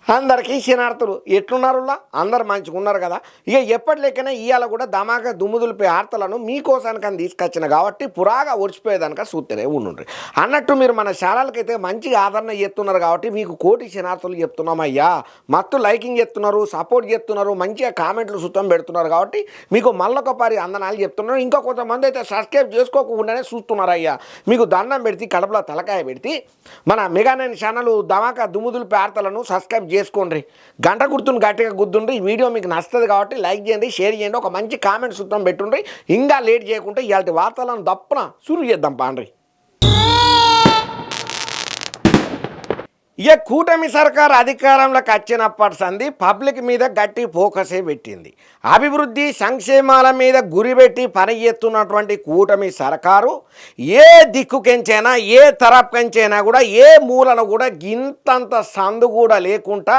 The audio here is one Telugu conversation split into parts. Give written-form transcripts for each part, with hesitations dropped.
అందరికీ శనార్థులు ఎట్లున్నారులా అందరు మంచిగా ఉన్నారు కదా. ఇక ఎప్పటి లెక్కనే ఇవాళ కూడా ధమాకా దుమ్ముదులిపే వార్తలను మీకోసానికని తీసుకొచ్చిన కాబట్టి పురాగా ఒడిచిపోయేదానిక చూస్తేనే ఉండుండ్రి అన్నట్టు. మీరు మన ఛానల్కైతే మంచిగా ఆదరణ చేస్తున్నారు కాబట్టి మీకు కోటి శనార్థులు చెప్తున్నామయ్యా. మత్తు లైకింగ్ చేస్తున్నారు, సపోర్ట్ చేస్తున్నారు, మంచిగా కామెంట్లు సుతం పెడుతున్నారు కాబట్టి మీకు మళ్ళొకపారి అందనాలు చెప్తున్నారు. ఇంకా కొంతమంది అయితే సబ్స్క్రైబ్ చేసుకోకుండానే చూస్తున్నారయ్యా. మీకు దండం పెడితే కడుపులో తలకాయ పెడితే మన మెగానైన్ ఛానల్ ధమాకా దుమ్ముదులిపే వార్తలను సబ్స్క్రైబ్ చేసుకోండి. గంట గుర్తుని గట్టిగా గుర్తుండ్రి. ఈ వీడియో మీకు నచ్చుతుంది కాబట్టి లైక్ చేయండి, షేర్ చేయండి, ఒక మంచి కామెంట్ సుతం పెట్టుండ్రి. ఇంకా లేట్ చేయకుండా ఇలాంటి వార్తలను దప్పున సురు చేద్దాం పాండ్రి. ఇక కూటమి సర్కారు అధికారంలోకి వచ్చినప్పటి సంది పబ్లిక్ మీద గట్టి ఫోకసే పెట్టింది. అభివృద్ధి సంక్షేమాల మీద గురిపెట్టి పనిచేస్తున్నటువంటి కూటమి సర్కారు ఏ దిక్కుకెంచైనా ఏ తరపుకెంచైనా కూడా ఏ మూలను కూడా గింతంత సందు కూడా లేకుండా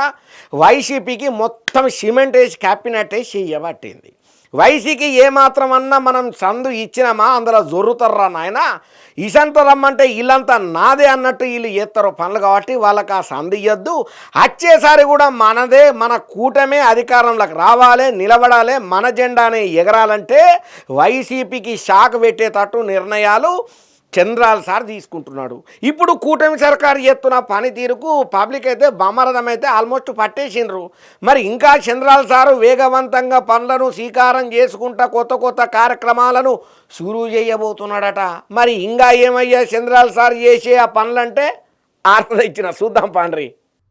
వైసీపీకి మొత్తం సిమెంట్ వేసి కప్పినట్టే చెయ్యబట్టింది. వైసీకి ఏమాత్రమన్నా మనం సందు ఇచ్చినామా అందులో జొర్రుతారా నాయన, ఇసంత రమ్మంటే ఇల్లంతా నాదే అన్నట్టు వీళ్ళు చేస్తారు పనులు కాబట్టి వాళ్ళకి ఆ సందు ఇవ్వద్దు. వచ్చేసారి కూడా మనదే, మన కూటమే అధికారంలోకి రావాలి, నిలబడాలి, మన జెండానే ఎగరాలంటే వైసీపీకి షాక్ పెట్టేటట్టు నిర్ణయాలు చంద్రాల సార్ తీసుకుంటున్నాడు. ఇప్పుడు కూటమి సర్కారు చేస్తున్న పనితీరుకు పబ్లిక్ అయితే బమ్మరథమైతే ఆల్మోస్ట్ పట్టేసిండ్రు. మరి ఇంకా చంద్రాల సారు వేగవంతంగా పనులను స్వీకారం చేసుకుంటా కొత్త కొత్త కార్యక్రమాలను షురూ చేయబోతున్నాడట. మరి ఇంకా ఏమయ్యా చంద్రాల సార్ చేసే ఆ పనులంటే ఆర్డర్ ఇచ్చిన చూద్దాం పాండ్రి.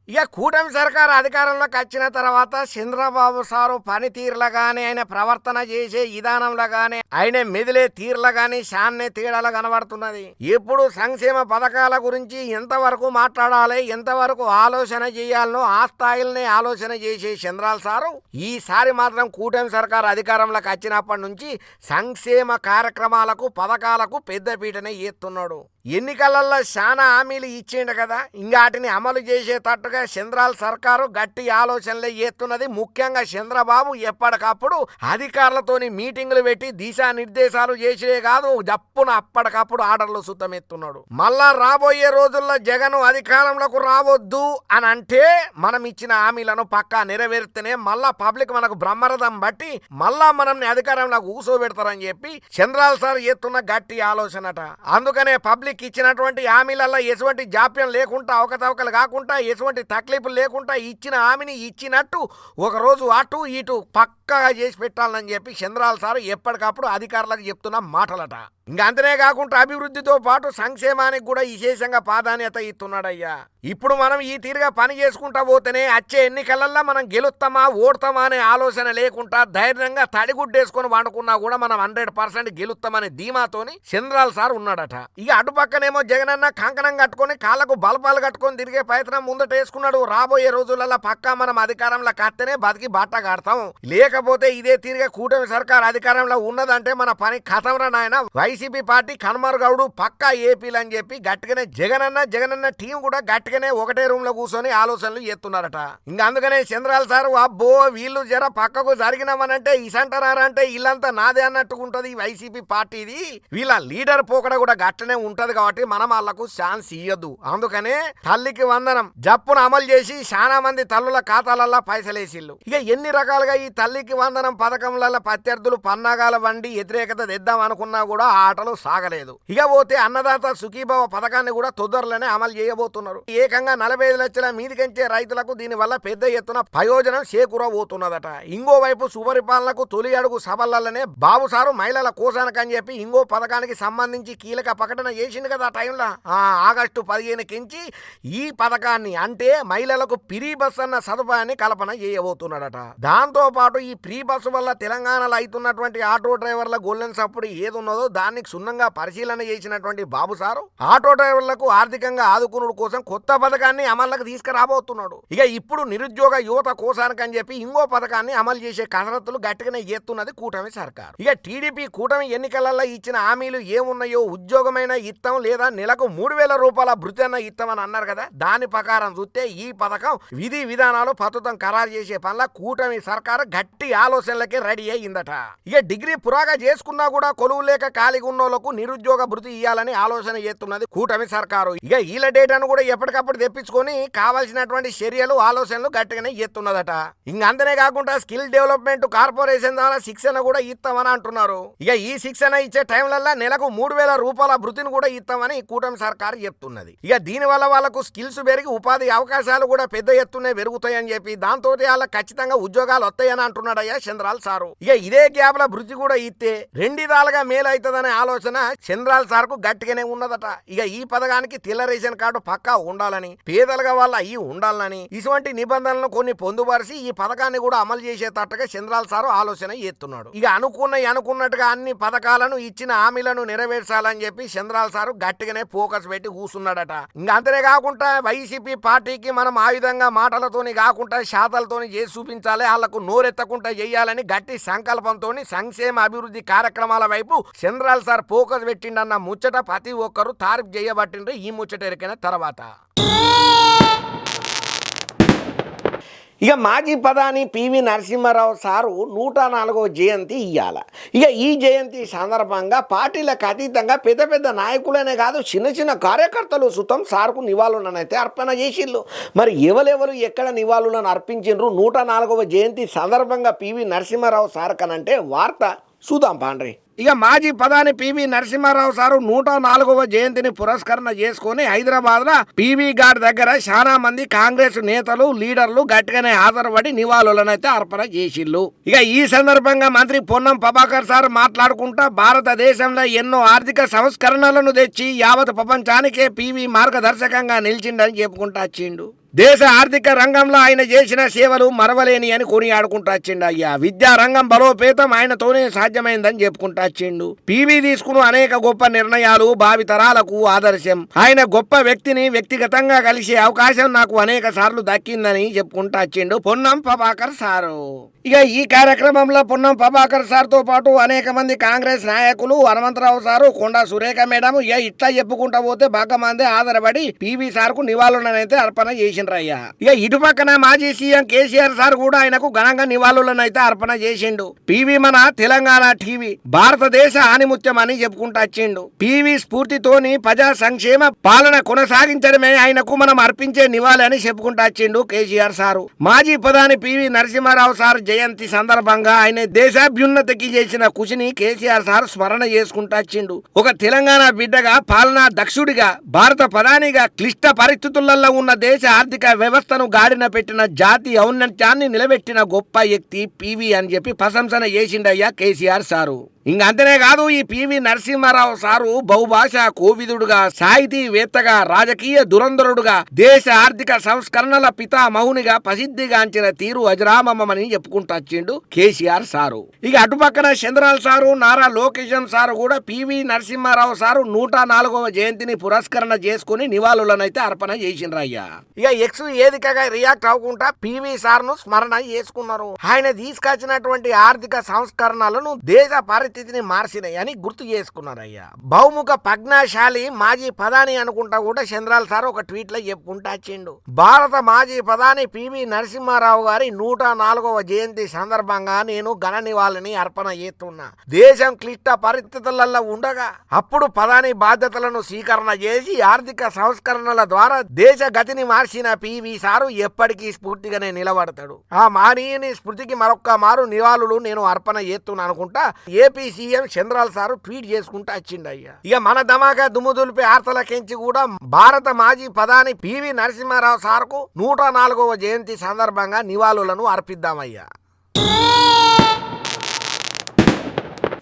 ఇక కూటమి సర్కారు అధికారంలోకి వచ్చిన తర్వాత చంద్రబాబు సారు పనితీరులో కానీ ఆయన ప్రవర్తన చేసే విధానంలో కానీ ఆయన మెదిలే తీరులో కానీ శాన్నే తేడాలు కనబడుతున్నది. ఎప్పుడు సంక్షేమ పథకాల గురించి ఎంతవరకు మాట్లాడాలి, ఎంతవరకు ఆలోచన చేయాలనో ఆ స్థాయిలనే ఆలోచన చేసే చంద్రాల సారు ఈసారి మాత్రం కూటమి సర్కారు అధికారంలోకి వచ్చినప్పటి నుంచి సంక్షేమ కార్యక్రమాలకు పథకాలకు పెద్దపీటనే ఎత్తున్నాడు. ఎన్నికలలో చాలా హామీలు ఇచ్చిండు కదా, ఇంకా వాటిని అమలు చేసేటట్టుగా చంద్రాల సర్కారు గట్టి ఆలోచనలే చేస్తున్నది. ముఖ్యంగా చంద్రబాబు ఎప్పటికప్పుడు అధికారులతోని మీటింగులు పెట్టి దిశానిర్దేశాలు చేసే కాదు, జప్పున అప్పటికప్పుడు ఆర్డర్లు సుత్తమెత్తున్నాడు. మళ్ళా రాబోయే రోజుల్లో జగన్ అధికారంలోకి రావద్దు అని అంటే మనం ఇచ్చిన హామీలను పక్కా నెరవేర్తేనే మళ్ళా పబ్లిక్ మనకు బ్రహ్మరథం బట్టి మళ్ళా మనల్ని అధికారంలో కూర్చోబెడతారని చెప్పి చంద్రాల సార్ చేస్తున్న గట్టి ఆలోచనట. అందుకనే పబ్లిక్ ఇచ్చినటువంటి హామీలలో ఎటువంటి జాప్యం లేకుండా, అవకతవకలు కాకుండా, ఎటువంటి తక్లీఫులు లేకుండా ఇచ్చిన హామీని ఇచ్చినట్టు ఒకరోజు అటు ఇటు పక్కగా చేసి పెట్టాలని చెప్పి చంద్రాల సార్ ఎప్పటికప్పుడు అధికారులకు చెప్తున్న మాటలట. ఇంకా అంతనే కాకుండా అభివృద్ధితో పాటు సంక్షేమానికి కూడా విశేషంగా ప్రాధాన్యత ఇస్తున్నాడయ్యా. ఇప్పుడు మనం ఈ తీరుగా పని చేసుకుంటా పోతేనే వచ్చే ఎన్నికలల్లో మనం గెలుస్తామా ఓడతామా అనే ఆలోచన లేకుండా ధైర్యంగా తడిగుడ్డేసుకొని వండుకున్నా కూడా మనం 100% గెలుస్తామనే ధీమాతోని చంద్రాల సార్ ఉన్నాడట. ఇక అటుపక్కనేమో జగనన్న కంకణం కట్టుకొని కాళ్ళకు బలపాలు కట్టుకొని తిరిగే ప్రయత్నం ముందట వేసుకున్నాడు. రాబోయే రోజులలో పక్కా మనం అధికారంలో కత్తేనే బతికి బట్ట కడతాం, లేకపోతే ఇదే తీరుగా కూటమి సర్కార్ అధికారంలో ఉన్నదంటే మన పని ఖతంరా నాయన, వైసీపీ పార్టీ కనుమరుగౌడు పక్కా ఏపీలు అని చెప్పి గట్టిగానే జగనన్న టీం కూడా గట్టిగానే ఒకటే రూమ్ లో కూర్చొని ఆలోచనలు చేస్తున్నారట. ఇంకా అందుకనే చంద్రాల సార్ అబ్బో వీళ్ళు జర పక్కకు జరిగినామనంటే ఇసంటారంటే ఇల్లంతా నాదే అన్నట్టుకుంటది వైసీపీ పార్టీది, వీళ్ళ లీడర్ పోకడ కూడా గట్టనే ఉంటది కాబట్టి మనం వాళ్ళకు ఛాన్స్ ఇయ్యద్దు. అందుకనే తల్లికి వందనం జప్పును అమలు చేసి చాలా మంది తల్లుల ఖాతాలల్లో పైసలేసిళ్ళు. ఇక ఎన్ని రకాలుగా ఈ తల్లికి వందనం పథకంలలో ప్రత్యర్థులు పన్నాగాల వండి వ్యతిరేకత తెద్దాం అనుకున్నా కూడా ఆటలు సాగలేదు. ఇక పోతే అన్నదాత సుఖీభావ పథకాన్ని కూడా తొందరలోనే అమలు చేయబోతున్నారు. ఏకంగా 45 లక్షల మీదికంచే రైతులకు దీని వల్ల పెద్ద ఎత్తున ప్రయోజనం చేకూరబోతున్నదట. ఇంకోవైపు సుపరిపాలనకు తొలి అడుగు సభలనే బాబు సారు మహిళల కోసానికని చెప్పి ఇంకో పథకానికి సంబంధించి కీలక ప్రకటన చేసింది కదా ఆ టైంలో. ఆగస్టు 15కి ఈ పథకాన్ని అంటే మహిళలకు ఫ్రీ బస్ అన్న సదుపాయాన్ని కల్పన చేయబోతున్నాడట. దాంతో పాటు ఈ ఫ్రీ బస్సు వల్ల తెలంగాణలో అవుతున్నటువంటి ఆటో డ్రైవర్ల గోల్డెన్ సప్పుడు ఏది ఉన్నదో దాన్ని క్షుణ్ణంగా పరిశీలన చేసినటువంటి బాబు సారు ఆటో డ్రైవర్లకు ఆర్థికంగా ఆదుకునుడు కోసం కొత్త పథకాన్ని అమల్లోకి తీసుకురాబోతున్నాడు. ఇక ఇప్పుడు నిరుద్యోగ యువత కోసానికని చెప్పి ఇంకో పథకాన్ని అమలు చేసే కసరత్తులు గట్టిగానే చేస్తున్నది కూటమి సర్కారు. ఇక టీడీపీ కూటమి ఎన్నికలలో ఇచ్చిన హామీలు ఏమున్నాయో ఉద్యోగమైన ఇత్తం ఇస్తాం లేదా నెలకు 3,000 రూపాయల భృతి అన్న ఇస్తామని అన్నారు కదా. దాని ప్రకారం చూస్తే ఈ పథకం విధి విధానాలు ప్రభుత్వం ఖరారు చేసే పనుల కూటమి సర్కారు గట్టి ఆలోచనలకే రెడీ అయ్యిందట. ఇక డిగ్రీ పురాగా చేసుకున్నా కూడా కొలువు లేక ఖాళీగా ఉన్నోళ్లకు నిరుద్యోగ భృతి ఇవ్వాలని ఆలోచన చేస్తున్నది కూటమి సర్కారు. ఇక ఈల డేటాను కూడా ఎప్పటికప్పుడు తెప్పించుకొని కావాల్సినటువంటి చర్యలు ఆలోచనలు గట్టిగానే చేస్తున్నదట. ఇంక అంతనే కాకుండా స్కిల్ డెవలప్మెంట్ కార్పొరేషన్ ద్వారా శిక్షణ కూడా ఇస్తామని అంటున్నారు. ఇక ఈ శిక్షణ ఇచ్చే టైంలల్లా నెలకు 3,000 రూపాయల భృతిని కూడా ఇస్తామని కూటమి సర్కారు చెప్తున్నది. ఇక దీని వల్ల వాళ్ళకు స్కిల్స్ పెరిగి ఉపాధి అవకాశాలు కూడా పెద్ద ఎత్తునే పెరుగుతాయని చెప్పి దాంతో వాళ్ళకి ఖచ్చితంగా ఉద్యోగాలు వస్తాయని అంటున్నాడయ్యా చంద్రాల్ సారు. ఇక ఇదే గ్యాప్ ల భృతి కూడా ఇస్తే 2 విధాలుగా మేలు అవుతుందనే ఆలోచన చంద్రాల్ సార్ కు గట్టిగానే ఉన్నదట. ఇక ఈ పథకానికి తెల్ల రేషన్ కార్డు పక్కా ఉండాలని, పేదలుగా వాళ్ళ అయ్యి ఉండాలని ఇటువంటి నిబంధనలను కొన్ని పొందుపరిచి ఈ పథకాన్ని కూడా అమలు చేసేటట్టుగా చంద్రాల్ సారు ఆలోచన చేస్తున్నాడు. ఇక అనుకున్నట్టుగా అన్ని పథకాలను ఇచ్చిన హామీలను నెరవేర్చాలని చెప్పి చంద్రాల్ సారు గట్టిగానే ఫోకస్ పెట్టి కూర్చున్నాడట. ఇంకా అంతనే కాకుండా వైసీపీ పార్టీకి మనం ఆ విధంగా మాటలతోని కాకుండా శాతాలతోని చేసి చూపించాలి, వాళ్లకు నోరెత్తకుండా చేయాలని గట్టి సంకల్పంతో సంక్షేమ అభివృద్ధి కార్యక్రమాల వైపు చంద్రాల్ సార్ ఫోకస్ పెట్టిండన్న ముచ్చట ప్రతి ఒక్కరు తారీఫ్ చేయబట్టిండ్రు. ఈ ముచ్చట ఎరికైన తర్వాత ఇక మాజీ ప్రధాని పివి నరసింహారావు సారు 104వ జయంతి ఇయ్యాల. ఇక ఈ జయంతి సందర్భంగా పార్టీలకు అతీతంగా పెద్ద పెద్ద నాయకులనే కాదు చిన్న చిన్న కార్యకర్తలు సుతం సార్కు నివాళులనైతే అర్పణ చేసిళ్ళు. మరి ఎవరెవరు ఎక్కడ నివాళులను అర్పించిండ్రు 104వ జయంతి సందర్భంగా పివి నరసింహారావు సార్ కనంటే వార్త చూద్దాం పాండ్రి. ఇక మాజీ ప్రధాని పివి నరసింహారావు సారు 104వ జయంతిని పురస్కరణ చేసుకుని హైదరాబాద్ లో పివి గార్డ్ దగ్గర చాలా మంది కాంగ్రెస్ నేతలు లీడర్లు గట్టిగానే హాజరుపడి నివాళులనైతే అర్పణ చేసిళ్ళు. ఇక ఈ సందర్భంగా మంత్రి పొన్నం ప్రభాకర్ సార్ మాట్లాడుకుంటా భారతదేశంలో ఎన్నో ఆర్థిక సంస్కరణలను తెచ్చి యావత్ ప్రపంచానికే పివి మార్గదర్శకంగా నిలిచిండని చెప్పుకుంటా వచ్చిండు. దేశ ఆర్థిక రంగంలో ఆయన చేసిన సేవలు మరవలేని అని కొనియాడుకుంటా వచ్చిండు. అయ్యా విద్యా రంగం బలోపేతం ఆయనతోనే సాధ్యమైందని చెప్పుకుంటా వచ్చిండు. పివి తీసుకున్న అనేక గొప్ప నిర్ణయాలు భావి తరాలకు ఆదర్శం. ఆయన గొప్ప వ్యక్తిని వ్యక్తిగతంగా కలిసే అవకాశం నాకు అనేక సార్లు దక్కిందని చెప్పుకుంటా వచ్చిండు పొన్నం ప్రభాకర్ సారు. ఇక ఈ కార్యక్రమంలో పొన్నం ప్రభాకర్ సార్ తో పాటు అనేక మంది కాంగ్రెస్ నాయకులు, హనుమంతరావు సారు, కొండా సురేఖ మేడం ఇక ఇట్లా చెప్పుకుంటా పోతే బాగా మంది ఆధారపడి పివి సార్ కు నివాళులనైతే అర్పణ చేసిండ్రయ్యా. ఇక ఇటు పక్కన మాజీ సీఎం కేసీఆర్ సార్ కూడా ఆయనకు ఘనంగా నివాళులనైతే అర్పణ చేసిండు. పివి మన తెలంగాణ టీవీ, భారతదేశ ఆనిముత్యం అని చెప్పుకుంటా వచ్చిండు. పివి స్ఫూర్తితోని ప్రజా సంక్షేమ పాలన కొనసాగించడమే ఆయనకు మనం అర్పించే నివాళి అని చెప్పుకుంటా వచ్చిండు కేసీఆర్ సారు. మాజీ ప్రధాని పివి నరసింహారావు సార్ జయంతి సందర్భంగా ఆయన దేశాభ్యున్నతికి చేసిన కృషిని కేసీఆర్ సార్ స్మరణ చేసుకుంటా వచ్చిండు. ఒక తెలంగాణ బిడ్డగా, పాలనా దక్షుడిగా, భారత ప్రధానిగా క్లిష్ట పరిస్థితులలో ఉన్న దేశ ఆర్థిక వ్యవస్థను గాడిన పెట్టిన జాతి ఔన్నత్యాన్ని నిలబెట్టిన గొప్ప వ్యక్తి పివి అని చెప్పి ప్రశంసన చేసిండయ్యా కేసీఆర్ సారు. ఇంక అంతనే కాదు ఈ పివి నరసింహారావు సారు బహుభాష కోవిదుడుగా, సాహితీవేత్తగా, రాజకీయ దురంధరుడుగా, దేశ ఆర్థిక సంస్కరణల పితామహునిగా ప్రసిద్ధిగాంచిన తీరు అజరామమని చెప్పుకుంటూ వచ్చిండు కేసీఆర్ సారు. ఇక అటుపక్కన చంద్రాల్ సారు, నారా లోకేశం సారు కూడా పివి నరసింహారావు సారు 104వ జయంతిని పురస్కరణ చేసుకుని నివాళులనైతే అర్పణ చేసిండ్రయ్యా. ఇక ఎక్స్ వేదికగా రియాక్ట్ అవ్వకుండా పివి సార్ ను స్మరణ చేసుకున్నారు. ఆయన తీసుకొచ్చినటువంటి ఆర్థిక సంస్కరణలను దేశ పరిస్థితిని మార్చినాయి అని గుర్తు చేసుకున్నారయ్యా. బహుముఖ ప్రజ్ఞాశాలి మాజీ ప్రధాని అనుకుంటా కూడా చంద్రాల్ సార్ ఒక ట్వీట్ లో చెప్పుకుంటా వచ్చిండు. భారత మాజీ ప్రధాని పివి నరసింహారావు గారి 104వ జయంతి సందర్భంగా నేను ఘన నివాళిని అర్పణ చేస్తున్నా. దేశం క్లిష్ట పరిస్థితులలో ఉండగా అప్పుడు ప్రధాని బాధ్యతలను స్వీకరణ చేసి ఆర్థిక సంస్కరణల ద్వారా దేశ గతిని మార్చిన పివి సారు ఎప్పటికీ స్ఫూర్తిగానే నిలబడతాడు. ఆ మానీయుని స్మృతికి మరొక్క మారు నివాళులు నేను అర్పణ చేస్తున్నా అనుకుంటా ఏపీ సీఎం చంద్రాల్ సారు ట్వీట్ చేసుకుంటా వచ్చిండయ్యా. ఇక మన ధమాకా దుమ్ముదులిపి ఆర్తలకెంచి కూడా భారత మాజీ ప్రధాని పివి నరసింహారావు సార్కు 104వ జయంతి సందర్భంగా నివాళులను అర్పిద్దామయ్యా.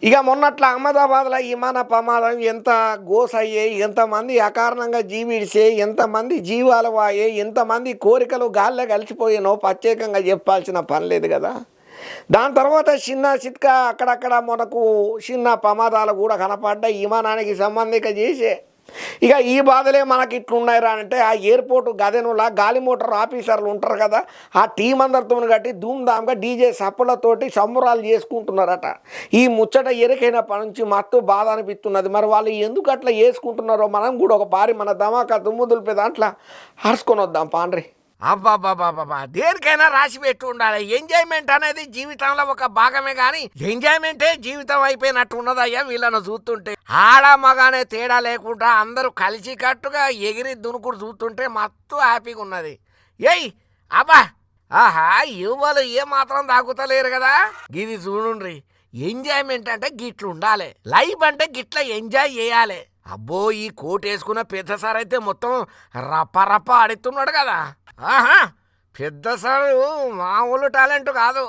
ఇక మొన్నట్ల అహ్మదాబాద్లో విమాన ప్రమాదం ఎంత గోస్ అయ్యే, ఎంతమంది అకారణంగా జీవిడిసే, ఎంతమంది జీవాలు వాయే, ఎంతమంది కోరికలు గాల్లో కలిసిపోయానో ప్రత్యేకంగా చెప్పాల్సిన పని లేదు కదా. దాని తర్వాత చిన్న చిత్కా అక్కడక్కడ మనకు చిన్న ప్రమాదాలు కూడా కనపడ్డాయి. విమానానికి సంబంధిక చేసే ఇక ఈ బాధలే మనకి ఇట్లున్నాయిరా అంటే ఆ ఎయిర్పోర్టు గదెనులా గాలి మోటార్ ఆఫీసర్లు ఉంటారు కదా, ఆ టీం అందరితో కట్టి ధూమ్ధామ్గా డీజే సప్పులతోటి సంబరాలు చేసుకుంటున్నారట. ఈ ముచ్చట ఎరికైనప్పటి నుంచి మత్తు బాధ అనిపిస్తున్నది. మరి వాళ్ళు ఎందుకు అట్లా చేసుకుంటున్నారో మనం కూడా ఒక పారి మన ధమాకా దుమ్ము దులిపే దాంట్లో అరుచుకొని వద్దాం పాండ్రి. అబ్బాబాబాబా, దేనికైనా రాసి పెట్టి ఉండాలి. ఎంజాయ్మెంట్ అనేది జీవితంలో ఒక భాగమే గాని ఎంజాయ్మెంటే జీవితం అయిపోయినట్టు ఉన్నదయ్యా వీళ్ళను చూస్తుంటే. ఆడ మగానే తేడా లేకుండా అందరూ కలిసి కట్టుగా ఎగిరి దునుకుడు చూస్తుంటే మస్తు హ్యాపీగా ఉన్నది. ఏయ్ అబ్బా, ఆహా, యువలు ఏమాత్రం తాగుతలేరు కదా. ఇది చూడుండ్రి, ఎంజాయ్మెంట్ అంటే గిట్లు ఉండాలి, లైఫ్ అంటే గిట్ల ఎంజాయ్ చేయాలి. అబ్బో, ఈ కోట్ వేసుకున్న పెద్ద సార్ అయితే మొత్తం రప్ప ఆడుతున్నాడు కదా. ఆహా, పెద్ద సారు మామూలు టాలెంట్ కాదు.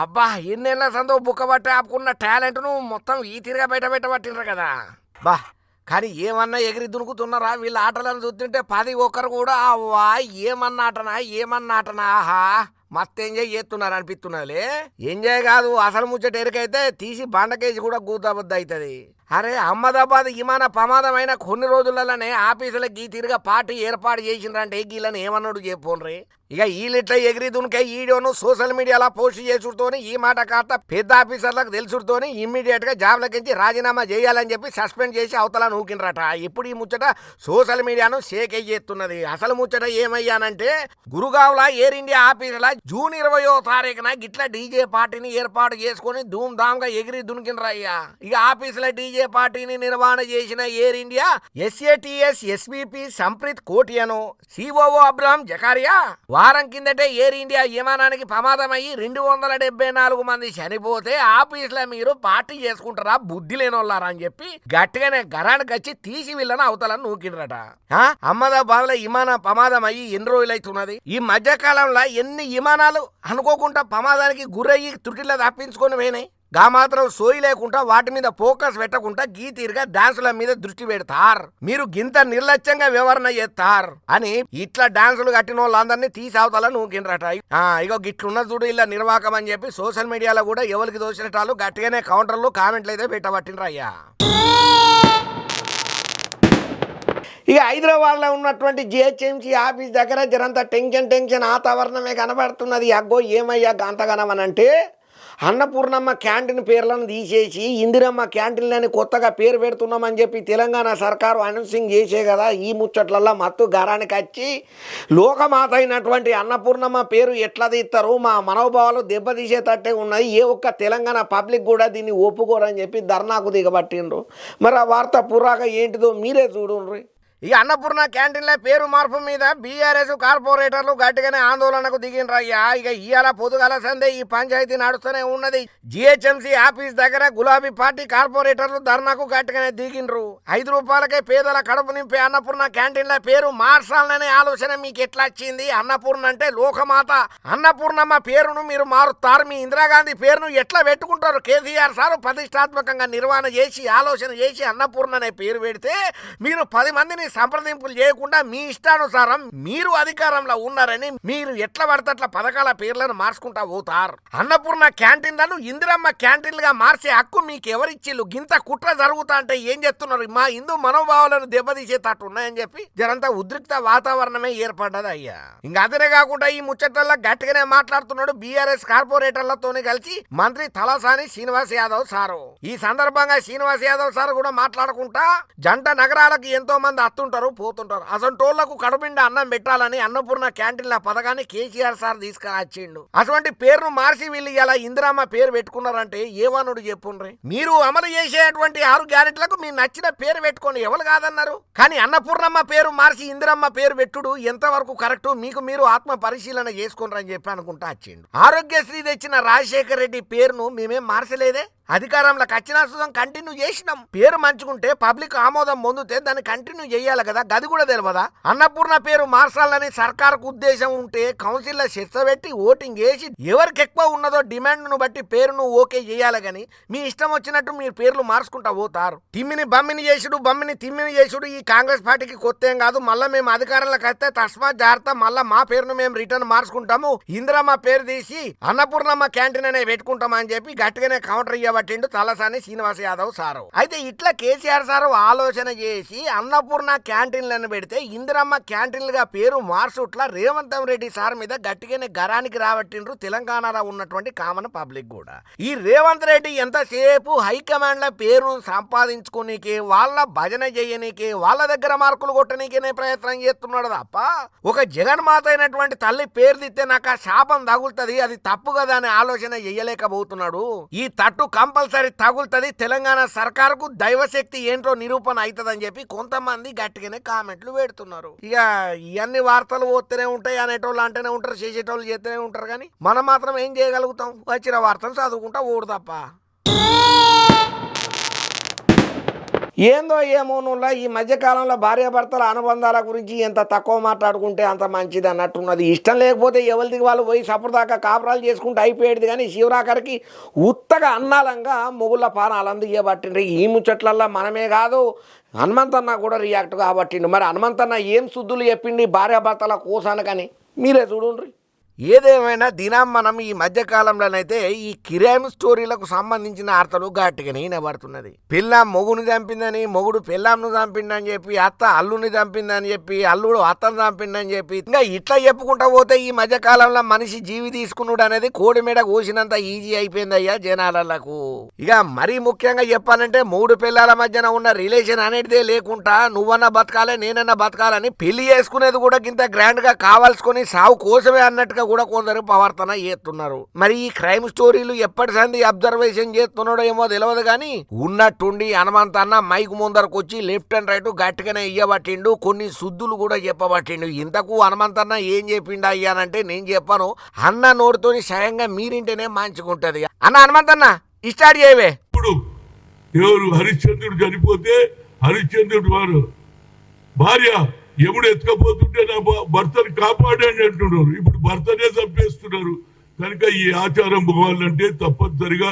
అబ్బా, ఎన్నేళ్ళ సందో బుక్క బట్టి ఆపుకున్న టాలెంట్ను మొత్తం ఈ తిరిగా బయటపట్టినరు కదా. బా, కానీ ఏమన్నా ఎగిరి దునుకుతున్నారా వీళ్ళ ఆటలను చూస్తుంటే 10 ఒక్కరు కూడా అవ్వా ఏమన్నాటనా ఆహా మస్తు ఎంజాయ్ చేస్తున్నారు అనిపిస్తున్నదిలే. ఎంజాయ్ కాదు, అసలు ముచ్చట ఎరికైతే తీసి బండకేసి కూడా గూతబద్ద అవుతుంది. అరే, అహ్మదాబాద్ విమాన ప్రమాదమైన కొన్ని రోజులలోనే ఆఫీసులకు ఈ తిరిగా పార్టీ ఏర్పాటు చేసిండ్రంటే గీళ్ళని ఏమన్నాడు చెప్పోన్రీ. ఇక వీళ్ళిట్లా ఎగిరి దునికే వీడియోను సోషల్ మీడియాలో పోస్ట్ చేసుడుతోని ఈ మాట కాస్త పెద్ద ఆఫీసర్లకు తెలుసుడుతోని ఇమ్మీడియట్ గా జాబ్లకించి రాజీనామా చేయాలని చెప్పి సస్పెండ్ చేసి అవతల నూకినరట. ఇప్పుడు ఈ ముచ్చట సోషల్ మీడియాను షేక్ అయ్యేస్తున్నది. అసలు ముచ్చట ఏమయ్యానంటే, గురుగావ్ల ఎయిర్ ఇండియా ఆఫీసుల జూన్ 20వ తారీఖున గిట్ల డీజే పార్టీని ఏర్పాటు చేసుకుని ధూమ్ ధామ్ గా ఎగిరి దునికినరయ్యా. ఇక ఆఫీసుల డీజే పార్టీని నిర్వహణ చేసిన Air India SATS SVP Sampreet కోటియాను, COO అబ్రహం జకారియా వారం కిందటే ఎయిర్ ఇండియా విమానానికి ప్రమాదమయ్యి 274 మంది చనిపోతే ఆఫీసులో మీరు పార్టీ చేసుకుంటారా బుద్ధి లేనోళ్ళారా అని చెప్పి గట్టిగానే గరానికి వచ్చి తీసి వీళ్ళని అవతలని నూకిండ్రట. అహ్మదాబాద్ లో విమాన ప్రమాదం అయ్యి ఎన్ని రోజులు అవుతున్నది. ఈ మధ్య కాలంలో ఎన్ని విమానాలు అనుకోకుండా ప్రమాదానికి గురయ్యి త్రుటిలో తప్పించుకొని పోయినాయి. గా మాత్రం సోయి లేకుండా వాటి మీద ఫోకస్ పెట్టకుండా గీ తీరుగా డాన్సుల మీద దృష్టి పెడతారు. మీరు గింత నిర్లక్ష్యంగా వివరణ చేస్తారు అని ఇట్లా డాన్సులు కట్టిన వాళ్ళందరినీ తీసావుతాల నూకిండ్రట. ఇగో గిట్లున్న చూడు ఇలా నిర్వాహకం అని చెప్పి సోషల్ మీడియాలో కూడా ఎవరికి దోచినట్టు గట్టిగానే కౌంటర్లు కామెంట్లు అయితే పెట్టబట్టిండ్రయ్యా. ఇక హైదరాబాద్లో ఉన్నటువంటి GHMC ఆఫీస్ దగ్గర జరంత టెన్షన్ వాతావరణమే కనబడుతున్నది. అగ్గో ఏమయ్యా అంతగనమనంటే, అన్నపూర్ణమ్మ క్యాంటీన్ పేర్లను తీసేసి ఇందిరమ్మ క్యాంటీన్లని కొత్తగా పేరు పెడుతున్నామని చెప్పి తెలంగాణ సర్కారు అనౌన్సింగ్ చేసే కదా. ఈ ముచ్చట్లల్లో మత్తు గరానికి వచ్చి లోకమాత అయినటువంటి అన్నపూర్ణమ్మ పేరు ఎట్లా తీస్తారు, మా మనోభావాలు దెబ్బతీసేటట్టే ఉన్నాయి. ఏ ఒక్క తెలంగాణ పబ్లిక్ కూడా దీన్ని ఒప్పుకోరని చెప్పి ధర్నాకు దిగబట్టిండ్రు. మరి ఆ వార్త పురాగా ఏంటిదో మీరే చూడుండ్రి. ఈ అన్నపూర్ణ క్యాంటీన్ల పేరు మార్పు మీద BRS కార్పొరేటర్లు గట్టిగానే ఆందోళనకు దిగినరయ్యా. ఇక ఇవాళ పొద్దుగాల సందే ఈ పంచాయతీ నడుస్తూనే ఉన్నది. GHMC ఆఫీస్ దగ్గర గులాబీ పార్టీ కార్పొరేటర్లు ధర్నాకు గట్టిగానే దిగిండ్రు. 5 రూపాయలకే పేదల కడుపు నింపే అన్నపూర్ణ క్యాంటీన్ల పేరు మార్చాలనే ఆలోచన మీకు ఎట్లా వచ్చింది? అన్నపూర్ణ అంటే లోకమాత, అన్నపూర్ణమ్మ పేరును మీరు మారుతారు. మీ ఇందిరాగాంధీ పేరును ఎట్లా పెట్టుకుంటారు? కేసీఆర్ సార్ ప్రతిష్టాత్మకంగా నిర్వహణ చేసి ఆలోచన చేసి అన్నపూర్ణ అనే పేరు పెడితే మీరు 10 మందిని సంప్రదింపులు చేయకుండా మీ ఇష్టానుసారం మీరు అధికారంలో ఉన్నారని మీరు ఎట్లా పడితే అట్లా పథకాల పేర్లను మార్చుకుంటా పోతారు. అన్నపూర్ణ క్యాంటీన్లను ఇందిరమ్మ క్యాంటీన్లుగా మార్చే హక్కు మీకు ఎవరిచ్చిళ్ళు? గింత కుట్ర జరుగుతా అంటే ఏం చేస్తున్నారు? మా హిందూ మనోభావాలను దెబ్బతీసేటట్టు ఉన్నాయని చెప్పి జరంతా ఉద్రిక్త వాతావరణమే ఏర్పడ్డది అయ్యా. ఇంకా అదే కాకుండా ఈ ముచ్చట్లలో గట్టిగానే మాట్లాడుతున్నాడు BRS కార్పొరేటర్లతోనే కలిసి మంత్రి తలసాని శ్రీనివాస్ యాదవ్ సారు. ఈ సందర్భంగా శ్రీనివాస్ యాదవ్ సార్ కూడా మాట్లాడుకుంటా, జంట నగరాలకు ఎంతో మంది వస్తుంటారు పోతుంటారు, అసంటోళ్లకు కడుపుండి అన్నం పెట్టాలని అన్నపూర్ణ క్యాంటీన్ల పథకాన్ని కేసీఆర్ సార్ తీసుకురాచిండు. అటువంటి పేరును మార్చి వీళ్ళు ఇలా ఇందిరమ్మ పేరు పెట్టుకున్నారంటే ఏమనుడు చెప్పుండ్రి. మీరు అమలు చేసేటువంటి 6 గ్యారెంటీలకు మీరు నచ్చిన పేరు పెట్టుకోండి, ఎవరు కాదన్నారు. కానీ అన్నపూర్ణమ్మ పేరు మార్చి ఇందిరమ్మ పేరు పెట్టుడు ఎంతవరకు కరెక్ట్? మీకు మీరు ఆత్మ పరిశీలన చేసుకున్నారని చెప్పి అనుకుంటా వచ్చిండు. ఆరోగ్యశ్రీ తెచ్చిన రాజశేఖర్ రెడ్డి పేరును మేమేం మార్చలేదే. అధికారంలోకి వచ్చిన సుతం కంటిన్యూ చేసినాం. పేరు మంచుకుంటే పబ్లిక్ ఆమోదం పొందితే దాన్ని కంటిన్యూ చేయాలి కదా, గది కూడా తెలియదా? అన్నపూర్ణ పేరు మార్చాలని సర్కారుకు ఉద్దేశం ఉంటే కౌన్సిల్లో చర్చ పెట్టి ఓటింగ్ చేసి ఎవరికి ఎక్కువ ఉన్నదో డిమాండ్ను బట్టి పేరును ఓకే చేయాలి. కానీ మీ ఇష్టం వచ్చినట్టు మీరు పేర్లు మార్చుకుంటా పోతారు. తిమ్మిని బమ్మిని చేసుడు, బమ్మిని తిమ్మిని చేసుడు ఈ కాంగ్రెస్ పార్టీకి కొత్త ఏం కాదు. మళ్ళీ మేము అధికారంలోకి వస్తే తస్మాత్ జాగ్రత్త, మళ్ళీ మా పేరును మేము రిటర్న్ మార్చుకుంటాము, ఇందిరమ్మ పేరు తీసి అన్నపూర్ణమ్మ క్యాంటీన్ అనే పెట్టుకుంటామని చెప్పి గట్టిగానే కౌంటర్ ఇయ్యబట్టిండు తలసాని శ్రీనివాస్ యాదవ్ సారు. అయితే ఇట్లా కేసీఆర్ సారు ఆలోచన చేసి అన్నపూర్ణ క్యాంటీన్లను పెడితే ఇందిరమ్మ క్యాంటీన్లుగా పేరు మార్చుట్ల రేవంత్ రెడ్డి సార్ మీద గట్టిగానే గరానికి రాబట్టిండ్రు తెలంగాణలో ఉన్నటువంటి కామన్ పబ్లిక్ కూడా. ఈ రేవంత్ రెడ్డి ఎంతసేపు హైకమాండ్ల పేరును సంపాదించుకోనీకి, వాళ్ళ భజన చేయనీకి, వాళ్ళ దగ్గర మార్కులు కొట్టనీకినే ప్రయత్నం చేస్తున్నాడు తప్ప ఒక జగన్మాత అయినటువంటి తల్లి పేరు దిస్తే నాకు ఆ శాపం తగులుతుంది, అది తప్పు కదా అనే ఆలోచన చేయలేకపోతున్నాడు. ఈ తట్టు కంపల్సరీ తగులుతుంది, తెలంగాణ సర్కారుకు దైవశక్తి ఏంటో నిరూపణ అవుతుందని చెప్పి కొంతమంది గట్టిగానే కామెంట్లు పెడుతున్నారు. ఇక ఇవన్నీ వార్తలు పోతూనే ఉంటాయి, అనేటోళ్ళు అంటేనే ఉంటారు, చేసేటోళ్ళు చేస్తూనే ఉంటారు. కానీ మనం మాత్రం ఏం చేయగలుగుతాం? వచ్చిన వార్తలు చదువుకుంటా ఓడు తప్ప. ఏందో ఏమో నువ్వు ఈ మధ్యకాలంలో భార్యాభర్తల అనుబంధాల గురించి ఎంత తక్కువ మాట్లాడుకుంటే అంత మంచిది అన్నట్టున్నది. ఇష్టం లేకపోతే ఎవరికి వాళ్ళు పోయి సపదాకా కాపురాలు చేసుకుంటే అయిపోయేది. కానీ శివరాకరికి ఉత్తగా అన్నాలంగా మొగుళ్ళ పానాలందు ఇవ్వబట్టిండ్రు. ఈ ముచ్చట్లల్లో మనమే కాదు, హనుమంతన్న కూడా రియాక్ట్ కాబట్టిండు. మరి హనుమంతన్న ఏం శుద్ధులు చెప్పిండి భార్యాభర్తల కోసానికని మీరే చూడండి. ఏదేమైనా దినం మనం ఈ మధ్యకాలంలోనైతే ఈ కిరాయిం స్టోరీలకు సంబంధించిన వార్తలు గట్టిగానే వినబడుతున్నది. పిల్లం మొగుని చంపిందని, మొగుడు పిల్లంను చంపిందని చెప్పి, అత్త అల్లుని చంపిందని చెప్పి, అల్లుడు అత్తను చంపిందని చెప్పి, ఇంకా ఇట్లా చెప్పుకుంటా పోతే ఈ మధ్యకాలంలో మనిషి జీవి తీసుకున్నాడు అనేది కోడి మీద కోసినంత ఈజీ అయిపోయిందయ్యా జనాలకు. ఇక మరీ ముఖ్యంగా చెప్పాలంటే 3 పిల్లల మధ్యన ఉన్న రిలేషన్ అనేటిదే లేకుండా నువ్వన్నా బతకాలే నేనన్నా బతకాలని పెళ్లి చేసుకునేది కూడా ఇంత గ్రాండ్ గా కావాల్సుకొని సావు కోసమే అన్నట్టుగా కూడా కొందరు ప్రవర్తన చేస్తున్నారు. మరి ఈ క్రైమ్ స్టోరీలు ఎప్పటి సంది అబ్జర్వేషన్ చేస్తున్నాడో ఏమో తెలియదు. కానీ ఉన్నట్టుండి హనుమంత్ అన్న మైక్ ముందరకు వచ్చి లెఫ్ట్ అండ్ రైట్ గట్టిగానే ఇయ్యబట్టిండు, కొన్ని శుద్ధులు కూడా చెప్పబట్టిండు. ఇంతకు హనుమంత్ అన్న ఏం చెప్పిండు అయ్యానంటే నేను చెప్పాను, అన్న నోటితోని స్వయంగా మీరింటేనే మంచుకుంటది. అన్న హనుమంత్ అన్న స్టార్ట్ చేయవే. ఇప్పుడు ఎవరు హరిశ్చంద్రుడు చనిపోతే హరిశ్చంద్రుడు వారు భార్య ఎముడు ఎత్తుకపోతుంటే నా భర్తను కాపాడండి అంటున్నారు. ఇప్పుడు భర్తనే చంపేస్తున్నారు. కనుక ఈ ఆచారం పోవాలంటే తప్పనిసరిగా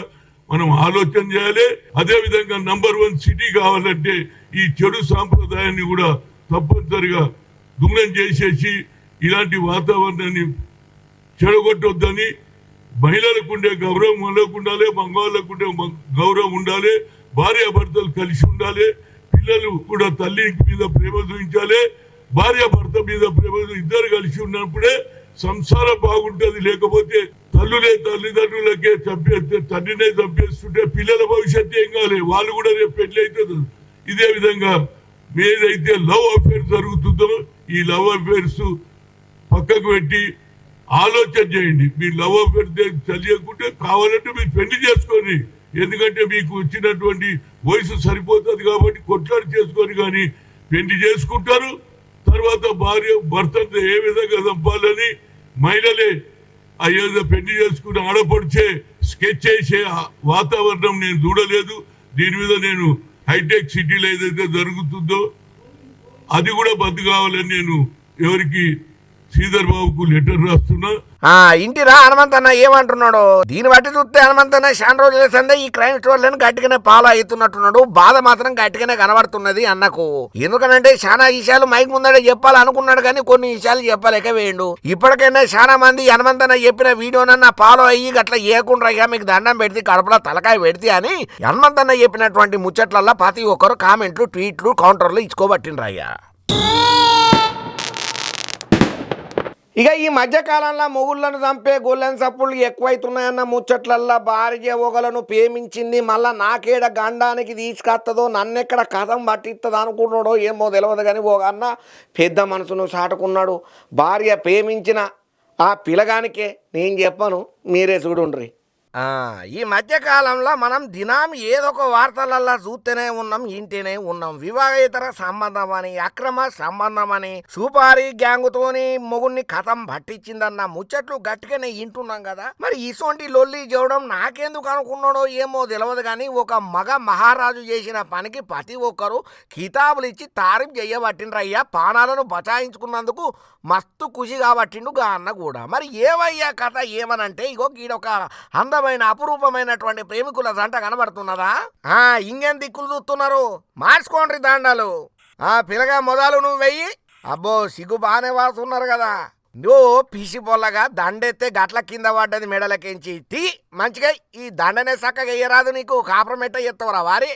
మనం ఆలోచన చేయాలి. అదే విధంగా నంబర్ 1 సిటీ కావాలంటే ఈ చెడు సాంప్రదాయాన్ని కూడా తప్పనిసరిగా దూరం చేసేసి ఇలాంటి వాతావరణాన్ని చెడగొట్టొద్దని, మహిళలకు ఉండే గౌరవం వాళ్ళకు ఉండాలి, మగవాళ్ళకు ఉండే గౌరవం ఉండాలి, భార్యాభర్తలు కలిసి ఉండాలి, పిల్లలు కూడా తల్లి మీద ప్రేమ చూపించాలి, భార్య భర్త మీద ప్రేమ ఇద్దరు కలిసి ఉన్నప్పుడే సంసారం బాగుంటది. లేకపోతే తల్లిదండ్రులకే చంపేస్తే, తండ్రినే చంపేస్తుంటే పిల్లల భవిష్యత్తు ఏం కాలే, వాళ్ళు కూడా రేపు పెళ్లి అవుతుంది. ఇదే విధంగా ఏదైతే లవ్ అఫేర్ జరుగుతుందో ఈ లవ్ అఫేర్స్ పక్కకు పెట్టి ఆలోచన చేయండి. మీరు లవ్ అఫేర్ తెలియకుంటే కావాలంటే మీరు పెళ్లి చేసుకోండి. ఎందుకంటే మీకు వచ్చినటువంటి వయసు సరిపోతుంది కాబట్టి కొట్లాడి చేసుకొని కానీ పెళ్లి చేసుకుంటారు. తర్వాత భార్య భర్తను ఏ విధంగా చంపాలని మహిళలే అయ్యేదో పెళ్లి చేసుకుని ఆడపడిచే స్కెచ్ చేసే వాతావరణం నేను చూడలేదు. దీని మీద నేను హైటెక్ సిటీలో ఏదైతే జరుగుతుందో అది కూడా బంద్ కావాలని నేను ఎవరికి శ్రీధర్ బాబుకు లెటర్ రాస్తున్నా. ఇంటిరా హనుమంతన్న ఏమంటున్నాడు? దీన్ని బట్టి చూస్తే హనుమంతన్న చాలా రోజుల సందే ఈ క్రైమ్ స్టోరీలను గట్టిగానే ఫాలో అవుతున్నట్టున్నాడు. బాధ మాత్రం గట్టిగానే కనబడుతున్నది అన్నకు. ఎందుకనంటే చాలా విషయాలు మైక్ ముందడే చెప్పాలనుకున్నాడు కానీ కొన్ని విషయాలు చెప్పలేక వేయండు. ఇప్పటికైనా చాలా మంది హనుమంతన్న చెప్పిన వీడియోనన్నా ఫాలో అయ్యి గట్లా ఏకుండ్రయ్యా మీకు దండం పెడితే కడుపులో తలకాయ పెడితే అని హనుమంతన్న చెప్పినటువంటి ముచ్చట్లల్లో ప్రతి ఒక్కరు కామెంట్లు, ట్వీట్లు, కౌంటర్లు ఇచ్చుకోబట్టిండ్రయ్యా. ఇక ఈ మధ్యకాలంలో మొగుళ్ళను చంపే గొల్లెన్ సప్పుళ్ళు ఎక్కువైతున్నాయన్న ముచ్చట్లల్లా భార్య ఒకలను ప్రేమించింది మళ్ళా నాకేడ గండానికి తీసుకొస్తుందో, నన్నెక్కడ కథం పట్టిస్తుంది అనుకుంటున్నాడో ఏమో తెలియదు. కానీ ఒక అన్న పెద్ద మనసును సాటుకున్నాడు. భార్య ప్రేమించిన ఆ పిల్లగానికే నేను చెప్పను, మీరే చూడుండ్రి. ఈ మధ్యకాలంలో మనం దినం ఏదో ఒక వార్తలల్లా చూస్తూనే ఉన్నాం, ఇంటేనే ఉన్నాం. వివాహేతర సంబంధం అని, అక్రమ సంబంధం అని, సుపారీ గ్యాంగుతోని మొగుడిని కథం పట్టించిందన్న ముచ్చట్లు గట్టిగానే వింటున్నాం కదా. మరి ఇసోంటి లొల్లి చేయడం నాకెందుకు అనుకున్నాడో ఏమో తెలియదు. కానీ ఒక మగ మహారాజు చేసిన పనికి ప్రతి ఒక్కరు కితాబులు ఇచ్చి తారీఫ్ చేయబట్టిండ్రయ్యా. పానాలను బచాయించుకున్నందుకు మస్తు ఖుషి కాబట్టిండు గా అన్న కూడా. మరి ఏవయ్యా కథ ఏమనంటే, ఇగో గీడొక అపురూపమైనటువంటి ప్రేమికుల జంట కనబడుతున్నదా? ఇంకేం దిక్కులు చూస్తున్నారు? మార్చుకోండి దండాలు. పిల్లగా మొదలు నువ్వు వెయ్యి. అబ్బో సిగ్గు బాగానే వాడుతున్నారు కదా. నువ్వు పిసి పొల్లగా దండెత్తే గట్ల కింద పడ్డది మెడలకించి తీ మంచిగా ఈ దండనే చక్కగా వేయరాదు నీకు కాపురమెట్ట ఎత్తవరా వారి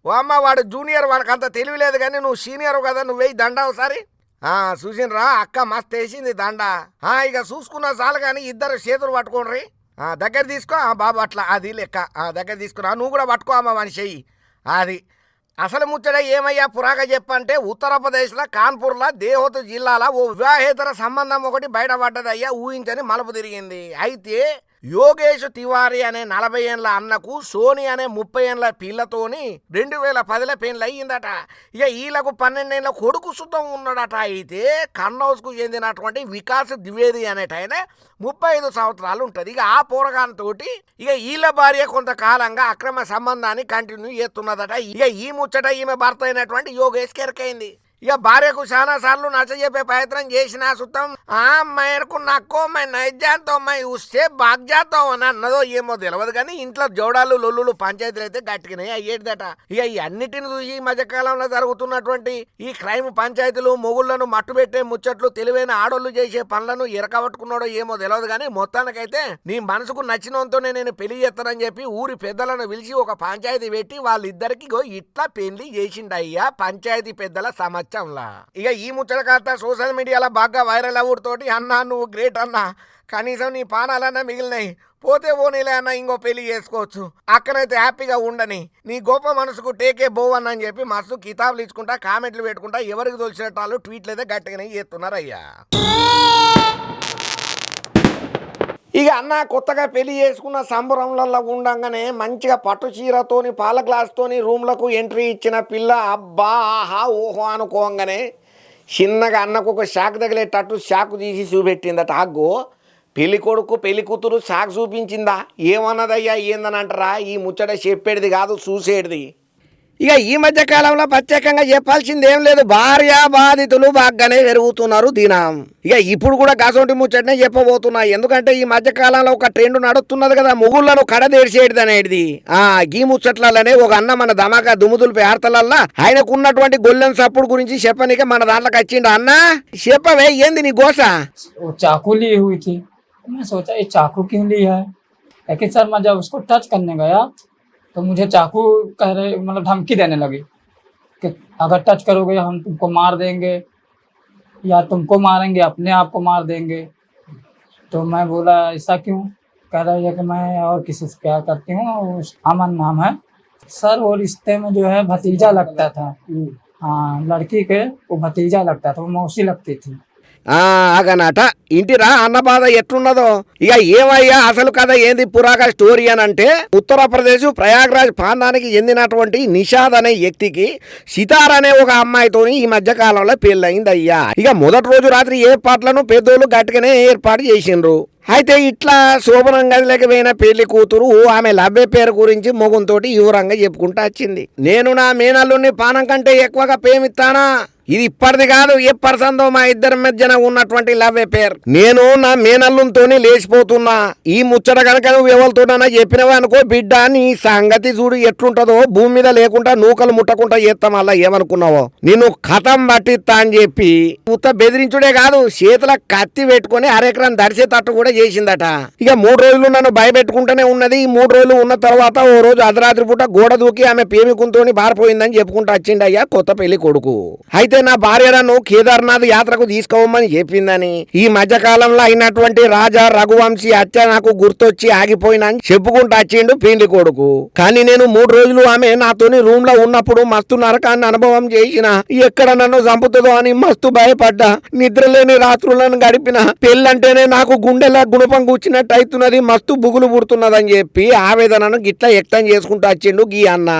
ఓ అమ్మ వాడు జూనియర్ వాడికి అంత తెలివిలేదు కానీ నువ్వు సీనియర్ కదా నువ్వు వేయి దండ ఒకసారి చూసినరా అక్క మస్తు వేసింది దండ ఇక చూసుకున్నా చాలు కానీ ఇద్దరు చేతులు పట్టుకోండి దగ్గర తీసుకో బాబు అట్లా అది లెక్క దగ్గర తీసుకురా నువ్వు కూడా పట్టుకో అమ్మ మనిషి అది అసలు ముచ్చట ఏమయ్యా పురాగా చెప్పంటే ఉత్తరప్రదేశ్లో కాన్పూర్లో దేహోత్ జిల్లాలో ఓ వివాహేతర సంబంధం ఒకటి బయటపడ్డదయ్యా ఊహించని మలుపు తిరిగింది. అయితే యోగేష్ తివారీ అనే 40 ఏళ్ళ అన్నకు సోని అనే 30 ఏళ్ళ పిల్లతోని 2010లో పెళ్లి అయ్యిందట. ఇక వీళ్ళకు 12 ఏళ్ళ కొడుకు సుతం ఉన్నాడట. అయితే కన్నౌజ్కు చెందినటువంటి వికాస్ ద్వివేది అనేటైన 35 సంవత్సరాలు ఉంటుంది. ఇక ఆ పోరగానితోటి ఇక వీళ్ళ భార్య కొంతకాలంగా అక్రమ సంబంధాన్ని కంటిన్యూ చేస్తున్నదట. ఇక ఈ ముచ్చట ఈమె భర్త అయినటువంటి యోగేష్ కెరకైంది. ఇక భార్యకు చాలా సార్లు నచ్చజెప్పే ప్రయత్నం చేసిన సుతం మేరకు నక్కో మై నైజాతో మై ఉస్తే బాగ్జాతో అని అన్నదో ఏమో తెలియదు కానీ ఇంట్లో జోడాలు లొల్లులు పంచాయతీలు అయితే గట్టిగానే అయ్యేదట. ఇక ఈ అన్నిటిని చూసి ఈ మధ్యకాలంలో జరుగుతున్నటువంటి ఈ క్రైమ్ పంచాయతీలు మొగుళ్లను మట్టుబెట్టే ముచ్చట్లు తెలివైన ఆడోళ్ళు చేసే పనులను ఎరకబట్టుకున్నాడో ఏమో తెలియదు కానీ మొత్తానికైతే నీ మనసుకు నచ్చినంతోనే నేను పెళ్లి చేస్తానని చెప్పి ఊరి పెద్దలను పిలిచి ఒక పంచాయతీ పెట్టి వాళ్ళిద్దరికి ఇట్లా పెళ్లి చేసిండయ్యా పంచాయతీ పెద్దల సమస్య. ఇక ఈ ముచ్చట కాస్త సోషల్ మీడియాలో బాగా వైరల్ అవుతోటి అన్నా నువ్వు గ్రేట్ అన్నా కనీసం నీ పానాలన్నా మిగిలినాయి పోతే ఓనీలే అన్న ఇంకో పెళ్లి చేసుకోవచ్చు అక్కడైతే హ్యాపీగా ఉండని నీ గొప్ప మనసుకు టేకే బోవన్న అని చెప్పి మస్తు కితాబులు ఇచ్చుకుంటా కామెంట్లు పెట్టుకుంటా ఎవరికి తోచినట్టు ట్వీట్లు అయితే గట్టిగానే చేస్తున్నారయ్యా. ఇక అన్న కొత్తగా పెళ్లి చేసుకున్న సంబరంలలో ఉండగానే మంచిగా పట్టు చీరతోని పాల గ్లాస్తోని రూమ్లకు ఎంట్రీ ఇచ్చిన పిల్ల అబ్బా ఆహా ఓహో అనుకోగానే చిన్నగా అన్నకు ఒక షాక్ తగిలేటట్టు షాకు తీసి చూపెట్టిందట. అగ్గో పెళ్లి కొడుకు పెళ్లి కూతురు షాక్ చూపించిందా ఏమన్నదయ్యా ఏందని అంటారా ఈ ముచ్చట చెప్పేది కాదు చూసేది. ఇక ఈ మధ్య కాలంలో ప్రత్యేకంగా చెప్పాల్సింది ఏం లేదు భార్య బాధితులు బాగానే పెరుగుతున్నారు దినం. ఇక ఇప్పుడు కూడా గసొంటి ముచ్చటనే చెప్పబోతున్నా ఎందుకంటే ఈ మధ్య కాలంలో ఒక ట్రెండ్ నడుస్తున్నది కదా మొగుళ్లను కడదేర్చేది అనేది. గీ ముచ్చట్లనే ఒక అన్న మన ధమాకా దుముదులు పేర్తలల్లా ఆయనకు ఉన్నటువంటి గొల్లెన్ సప్పుడు గురించి చెప్పనిక మన దాంట్లోకి వచ్చిండు. అన్న చెప్పవే ఏంది నీ గోస? चाकू ली हुई थी मैं सोचा ये चाकू क्यों ली है लेकिन सर मैं जब उसको टच करने गया तो मुझे चाकू कह रहे मतलब धमकी देने लगी कि अगर टच करोगे हम तुमको मार देंगे या तुमको मारेंगे अपने आप को मार देंगे. तो मैं बोला ऐसा क्यों? कह रहा है कि मैं और किसी से प्यार करती हूँ अमन नाम है सर वो रिश्ते में जो है भतीजा लगता था. हाँ लड़की के वो भतीजा लगता था वो मौसी लगती थी. అగనట ఇంటిరా అన్న బాధ ఎట్లున్నదో. ఇక ఏమయ్యా అసలు కథ ఏంది పురాగా స్టోరీ అని అంటే ఉత్తరప్రదేశ్ ప్రయాగ్రాజ్ ప్రాంతానికి చెందినటువంటి నిషాద్ అనే వ్యక్తికి సితార్ అనే ఒక అమ్మాయితోని ఈ మధ్య కాలంలో పెళ్ళయింది అయ్యా. ఇక మొదటి రోజు రాత్రి ఏర్పాట్లను పెద్దోళ్ళు గట్టిగానే ఏర్పాటు చేసిండ్రు. అయితే ఇట్లా శోభనం గదిలోకి పోయిన పెళ్లి కూతురు ఆమె లబ్బే పేరు గురించి మొగుంతోటి వివరంగా చెప్పుకుంటూ వచ్చింది. నేను నా మేనల్లుని పానం కంటే ఎక్కువగా ప్రేమిస్తానా ఇది ఇప్పటిది కాదు ఎప్పటిసందో మా ఇద్దరి మధ్యన ఉన్నటువంటి లవ్ అఫేర్. నేను నా మేనల్లుతోనే లేచిపోతున్నా. ఈ ముచ్చట కనుక నువ్వు ఎవరితోనన్నా చెప్పినవా అనుకో బిడ్డ నీ సంగతి చూడు ఎట్లుంటదో భూమి మీద లేకుండా నూకలు ముట్టకుండా చేస్తాం. అలా ఏమనుకున్నావో నిన్ను కథం పట్టిస్తా అని చెప్పి ఉత్త బెదిరించుడే కాదు చేతుల కత్తి పెట్టుకుని అరెకరం దడిచేటట్టు కూడా చేసిందట. ఇక 3 రోజులు నన్ను భయపెట్టుకుంటూనే ఉన్నది. ఈ 3 రోజులు ఉన్న తర్వాత ఓ రోజు అర్ధరాత్రి పూట గోడ దూకి ఆమె ప్రేమికునితోని బారిపోయిందని చెప్పుకుంటూ వచ్చిండయ్యా కొత్త పెళ్లి కొడుకు. అయితే నా భార్యను కేదార్నాథ్ యాత్రకు తీసుకోమని చెప్పిందని ఈ మధ్య కాలంలో అయినటువంటి రాజా రఘువంశీ హత్య నాకు గుర్తొచ్చి ఆగిపోయినా అని చెప్పుకుంటూ వచ్చిండు పెళ్లి కొడుకు. కానీ నేను 3 రోజులు ఆమె నాతోని రూమ్ లో ఉన్నప్పుడు మస్తు నరకాన్ని అనుభవం చేసిన ఎక్కడ నన్ను చంపుతుందో అని మస్తు భయపడ్డా. నిద్రలేని రాత్రులను గడిపిన పెళ్ళంటేనే నాకు గుండెలా గుణపం కూర్చున్నట్టు అవుతున్నది మస్తు బుగులు పుడుతున్నదని చెప్పి ఆవేదనను గిట్లా వ్యక్తం చేసుకుంటూ వచ్చిండు గీ అన్న.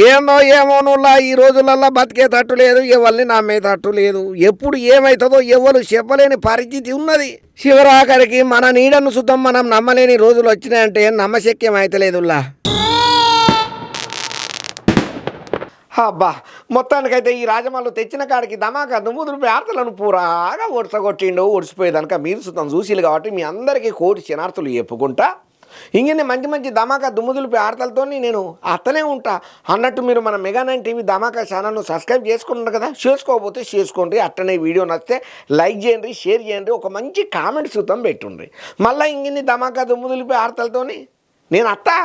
ఏమో ఏమోనులా ఈ రోజులల్లా బతికేటట్టు లేదు ఎవరిని నమ్మేటట్టు లేదు. ఎప్పుడు ఏమవుతుందో ఎవరు చెప్పలేని పరిస్థితి ఉన్నది. శివరాఖరికి మన నీడను సుతం మనం నమ్మలేని రోజులు వచ్చినాయంటే నమ్మశక్యం అయితలేదులా. అబ్బా మొత్తానికైతే ఈ రాజమల్లు తెచ్చిన కాడికి ధమాకా దుమ్ముదులు ప్రార్థనలను పూరాగా ఒడిసగొట్టిండు. ఒడిసిపోయేదానిక మీరు సుతం చూసిలు కాబట్టి మీ అందరికీ కోటి శనార్థులు చెప్పుకుంటా ఇంకనే మంచి మంచి ధమాకా దుమ్ముదులిపి ఆడతలతో నేను అత్తనే ఉంటా అన్నట్టు మీరు మన మెగా9 టీవీ ధమాకా ఛానల్ను సబ్స్క్రైబ్ చేసుకున్నారు కదా, చేసుకోకపోతే చేసుకోండి. అట్టనే వీడియో నచ్చితే లైక్ చేయండి, షేర్ చేయండి, ఒక మంచి కామెంట్ సూతం పెట్టుండ్రి. మళ్ళీ ఇంకిన్ని ధమాకా దుమ్ముదులిపి ఆడతలతో నేను అత్తా.